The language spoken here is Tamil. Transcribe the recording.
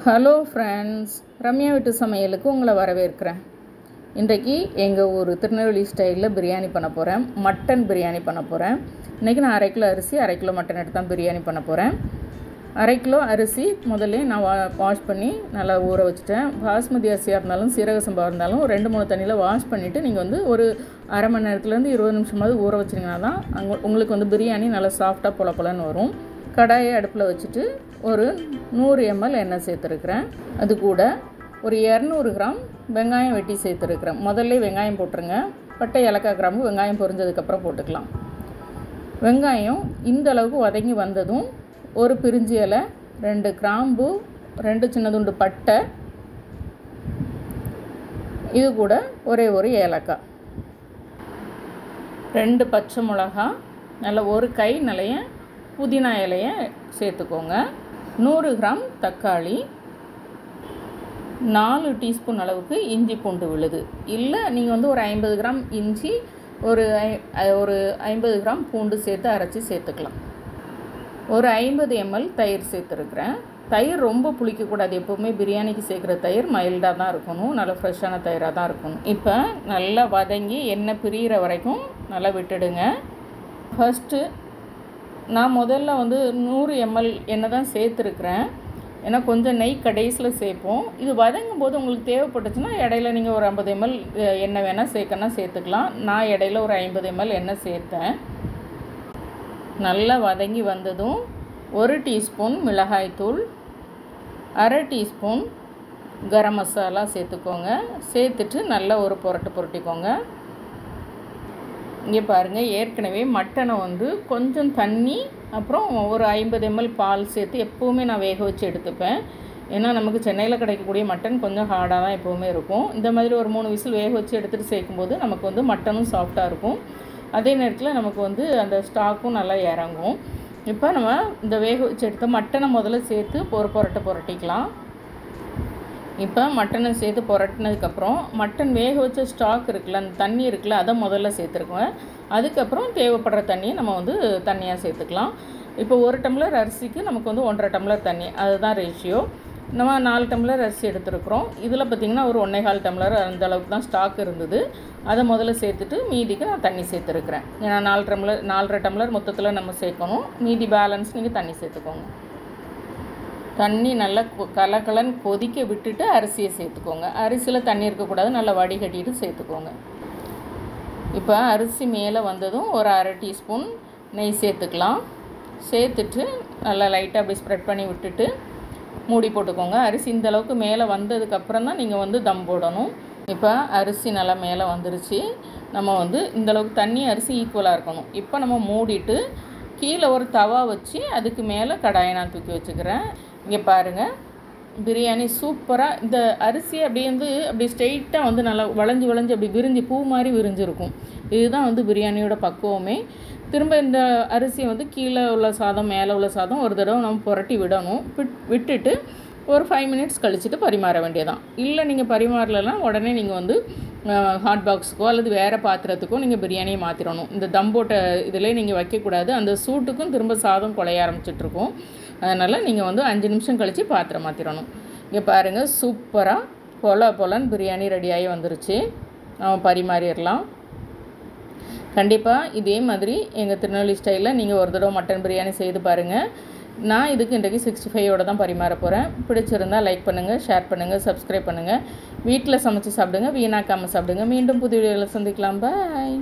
ஹலோ ஃப்ரெண்ட்ஸ், ரம்யா வீட்டு சமையலுக்கு உங்களை வரவேற்கிறேன். இன்றைக்கி எங்கள் ஊர் திருநெல்வேலி ஸ்டைலில் பிரியாணி பண்ண போகிறேன். மட்டன் பிரியாணி பண்ண போகிறேன். இன்றைக்கி நான் 1/2 கிலோ அரிசி 1/2 கிலோ மட்டன் எடுத்து தான் பிரியாணி பண்ண போகிறேன். 1/2 கிலோ அரிசி முதல்ல நான் வாஷ் பண்ணி நல்லா ஊற வச்சுட்டேன். பாஸ்மதி அரிசியாக இருந்தாலும் சீரக சம்பா இருந்தாலும் 2-3 தண்ணியில் வாஷ் பண்ணிவிட்டு நீங்கள் வந்து ஒரு அரை மணி நேரத்துலேருந்து 20 நிமிஷமாவது ஊற வச்சிங்கன்னா தான் உங்களுக்கு வந்து பிரியாணி நல்லா சாஃப்டாக பொலன்னு வரும். கடாயை அடுப்பில் வச்சுட்டு ஒரு 100 ml எண்ணெய் சேர்த்துருக்குறேன். அது கூட ஒரு 200 கிராம் வெங்காயம் வெட்டி சேர்த்துருக்குறேன். முதல்ல வெங்காயம் போட்டுருங்க. பட்டை ஏலக்காய் கிராம்பு வெங்காயம் பொரிஞ்சதுக்கப்புறம் போட்டுக்கலாம். வெங்காயம் இந்த அளவுக்கு வதங்கி வந்ததும் ஒரு பிரிஞ்சி இலை, 2 கிராம்பு, 2 சின்ன துண்டு பட்டை, இது கூட ஒரு ஏலக்காய், 2 பச்சை மிளகா, நல்ல ஒரு கை நிறைய புதினா இலையை சேர்த்துக்கோங்க. 100 கிராம் தக்காளி, 4 டீஸ்பூன் அளவுக்கு இஞ்சி பூண்டு விழுது. இல்லை நீங்கள் வந்து ஒரு 50 கிராம் இஞ்சி, ஒரு 50 கிராம் பூண்டு சேர்த்து அரைச்சி சேர்த்துக்கலாம். ஒரு 50 ml தயிர் சேர்த்துருக்குறேன். தயிர் ரொம்ப புளிக்கக்கூடாது. எப்போவுமே பிரியாணிக்கு சேர்க்குற தயிர் மைல்டாக தான் இருக்கணும், நல்லா ஃப்ரெஷ்ஷான தயிராக தான் இருக்கணும். இப்போ நல்லா வதங்கி எண்ணெய் பிரிகிற வரைக்கும் நல்லா விட்டுடுங்க. ஃபஸ்ட்டு நான் முதல்ல வந்து 100 ml எண்ணெய் தான் சேர்த்துருக்குறேன். ஏன்னா கொஞ்சம் நெய் கடைசியில் சேர்ப்போம். இது வதங்கும் போது உங்களுக்கு தேவைப்பட்டுச்சுன்னா இடையில நீங்கள் ஒரு 50 ml எண்ணெய் வேணால் சேர்த்துக்கலாம். நான் இடையில ஒரு 50 ml எண்ணெய் சேர்த்தேன். நல்லா வதங்கி வந்ததும் 1 டீஸ்பூன் மிளகாய்த்தூள், 1/2 டீஸ்பூன் கரம் மசாலா சேர்த்துக்கோங்க. சேர்த்துட்டு நல்லா ஒரு புரட்டிக்கோங்க. இங்கே பாருங்கள், ஏற்கனவே மட்டனை வந்து கொஞ்சம் தண்ணி அப்புறம் ஒரு 50 ml பால் சேர்த்து எப்போவுமே நான் வேக வச்சு எடுத்துப்பேன். ஏன்னா நமக்கு சென்னையில் கிடைக்கக்கூடிய மட்டன் கொஞ்சம் ஹார்டாக தான் எப்போவுமே இருக்கும். இந்த மாதிரி ஒரு 3 விசில் வேக வச்சு எடுத்துகிட்டு சேர்க்கும்போது நமக்கு வந்து மட்டனும் சாஃப்டாக இருக்கும். அதே நேரத்தில் நமக்கு வந்து அந்த ஸ்டாக்கும் நல்லா இறங்கும். இப்போ நம்ம இந்த வேக வச்சு எடுத்த மட்டனை முதல்ல சேர்த்து ஒரு புரட்டிக்கலாம். இப்போ மட்டனை சேர்த்து புரட்டினதுக்கப்புறம் மட்டன் வேக வச்ச ஸ்டாக் இருக்குல்ல, அந்த தண்ணி இருக்குல்ல, அதை முதல்ல சேர்த்துருக்கோங்க. அதுக்கப்புறம் தேவைப்படுற தண்ணியை நம்ம வந்து தண்ணியாக சேர்த்துக்கலாம். இப்போ 1 டம்ளர் அரிசிக்கு நமக்கு வந்து 1.5 டம்ளர் தண்ணி, அதுதான் ரேஷியோ. நம்ம 4 டம்ளர் அரிசி எடுத்துருக்குறோம். இதில் பார்த்திங்கன்னா ஒரு 1.25 டம்ளர் அந்த அளவுக்கு தான் ஸ்டாக் இருந்தது. அதை முதல்ல சேர்த்துட்டு மீதிக்கு நான் தண்ணி சேர்த்துருக்குறேன். ஏன்னா 4.5 டம்ளர் மொத்தத்தில் நம்ம சேர்க்கணும். மீதி பேலன்ஸ் நீங்கள் தண்ணி சேர்த்துக்கோங்க. தண்ணி நல்லா கலன்னு கொதிக்க விட்டுட்டு அரிசியை சேர்த்துக்கோங்க. அரிசியில் தண்ணி இருக்கக்கூடாது, நல்லா வடிகட்டிட்டு சேர்த்துக்கோங்க. இப்போ அரிசி மேலே வந்ததும் ஒரு 1/2 டீஸ்பூன் நெய் சேர்த்துக்கலாம். சேர்த்துட்டு நல்லா லைட்டாக அப்படி ஸ்ப்ரெட் பண்ணி விட்டுட்டு மூடி போட்டுக்கோங்க. அரிசி இந்த அளவுக்கு மேலே வந்ததுக்கப்புறம் தான் நீங்கள் வந்து தம் போடணும். இப்போ அரிசி நல்லா மேலே வந்துருச்சு. நம்ம வந்து இந்தளவுக்கு தண்ணி அரிசி ஈக்குவலாக இருக்கணும். இப்போ நம்ம மூடிட்டு கீழே ஒரு தவா வச்சு அதுக்கு மேலே கடாயை நான் தூக்கி வச்சுக்கிறேன். இங்கே பாருங்கள், பிரியாணி சூப்பராக இந்த அரிசி அப்படி ஸ்ட்ரெயிட்டாக வந்து நல்லா வளைஞ்சி அப்படி விரிஞ்சு பூ மாதிரி விரிஞ்சிருக்கும். இதுதான் வந்து பிரியாணியோட பக்குவமே. திரும்ப இந்த அரிசியை வந்து கீழே உள்ள சாதம் மேலே உள்ள சாதம் ஒரு தடவை நம்ம புரட்டி விடணும். விட்டுட்டு ஒரு 5 மினிட்ஸ் கழிச்சுட்டு பரிமாற வேண்டியதான். இல்லை நீங்கள் பரிமாறலாம், உடனே நீங்கள் வந்து ஹாட் பாக்ஸுக்கோ அல்லது வேறு பாத்திரத்துக்கோ நீங்கள் பிரியாணியை மாற்றிடணும். இந்த தம் போட்ட இதிலே நீங்கள் வைக்கக்கூடாது. அந்த சூட்டுக்கும் திரும்ப சாதம் குழைய ஆரம்பிச்சிட்ருக்கும். அதனால் நீங்கள் வந்து 5 நிமிஷம் கழித்து பாத்திரம் மாற்றிடணும். இங்கே பாருங்கள், சூப்பராக பொலன்னு பிரியாணி ரெடியாகி வந்துருச்சு. பரிமாறிடலாம். கண்டிப்பாக இதே மாதிரி எங்கள் திருநெல்வேலி ஸ்டைலில் நீங்கள் ஒரு தடவை மட்டன் பிரியாணி செய்து பாருங்கள். நான் இதுக்கு இன்றைக்கு 65 தான் பரிமாற போகிறேன். பிடிச்சிருந்தால் லைக் பண்ணுங்கள், ஷேர் பண்ணுங்கள், சப்ஸ்கிரைப் பண்ணுங்கள். வீட்டில் சமைச்சு சாப்பிடுங்க, வீணாக்காமல் சாப்பிடுங்க. மீண்டும் புது வீடியோவில் சந்திக்கலாம். பாய்.